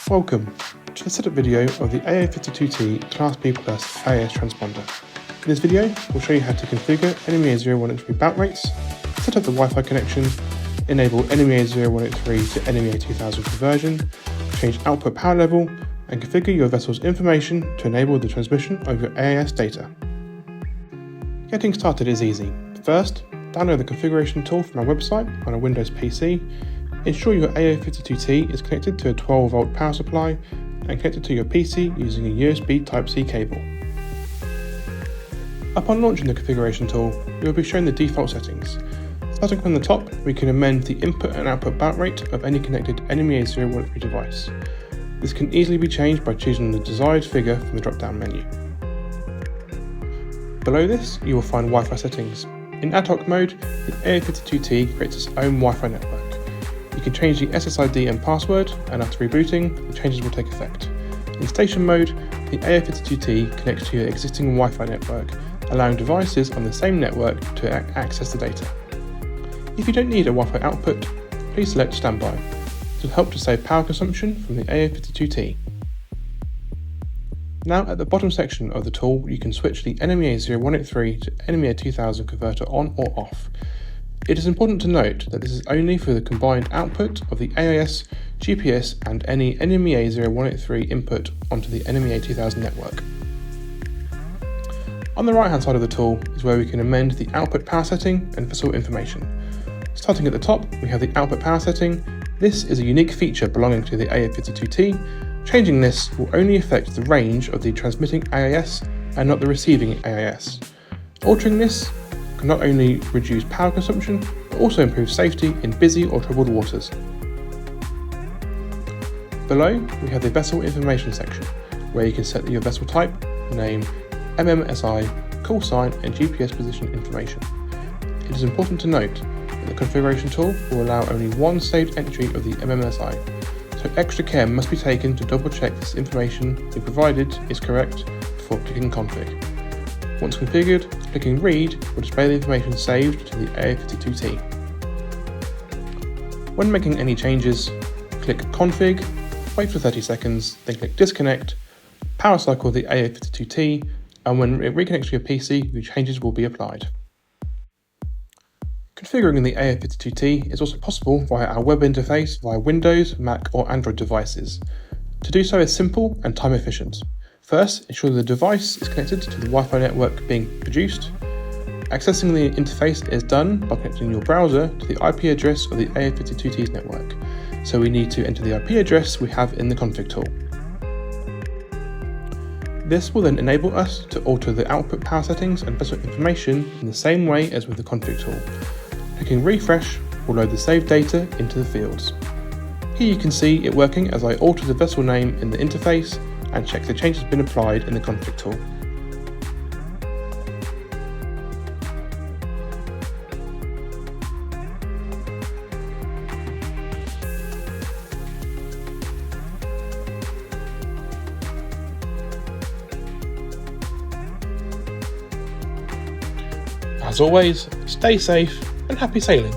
Welcome to the setup video of the A052T Class B Plus AIS Transponder. In this video, we'll show you how to configure NMEA 0183 bout rates, set up the Wi-Fi connection, enable NMEA 0183 to NMEA 2000 conversion, change output power level, and configure your vessel's information to enable the transmission of your AIS data. Getting started is easy. First, download the configuration tool from our website on a Windows PC. Ensure your A052T is connected to a 12-volt power supply and connected to your PC using a USB Type-C cable. Upon launching the configuration tool, you will be shown the default settings. Starting from the top, we can amend the input and output bout rate of any connected NMEA 0183 device. This can easily be changed by choosing the desired figure from the drop-down menu. Below this, you will find Wi-Fi settings. In ad hoc mode, the A052T creates its own Wi-Fi network. You can change the SSID and password, and after rebooting, the changes will take effect. In station mode, the A052T connects to your existing Wi-Fi network, allowing devices on the same network to access the data. If you don't need a Wi-Fi output, please select Standby. This will help to save power consumption from the A052T. Now at the bottom section of the tool, you can switch the NMEA 0183 to NMEA 2000 converter on or off. It is important to note that this is only for the combined output of the AIS, GPS and any NMEA 0183 input onto the NMEA 2000 network. On the right hand side of the tool is where we can amend the output power setting and vessel information. Starting at the top, we have the output power setting. This is a unique feature belonging to the A052T. Changing this will only affect the range of the transmitting AIS and not the receiving AIS. Altering this can not only reduce power consumption, but also improve safety in busy or troubled waters. Below, we have the vessel information section, where you can set your vessel type, name, MMSI, call sign and GPS position information. It is important to note that the configuration tool will allow only one saved entry of the MMSI, so extra care must be taken to double check this information being provided is correct before clicking config. Once configured, clicking read will display the information saved to the A052T. When making any changes, click config, wait for 30 seconds, then click disconnect, power cycle the A052T, and when it reconnects to your PC, the changes will be applied. Configuring the A052T is also possible via our web interface via Windows, Mac or Android devices. To do so is simple and time efficient. First, ensure the device is connected to the Wi-Fi network being produced. Accessing the interface is done by connecting your browser to the IP address of the A052T's network. So we need to enter the IP address we have in the config tool. This will then enable us to alter the output power settings and vessel information in the same way as with the config tool. Clicking refresh will load the saved data into the fields. Here you can see it working as I alter the vessel name in the interface and check the change has been applied in the config tool. As always, stay safe and happy sailing.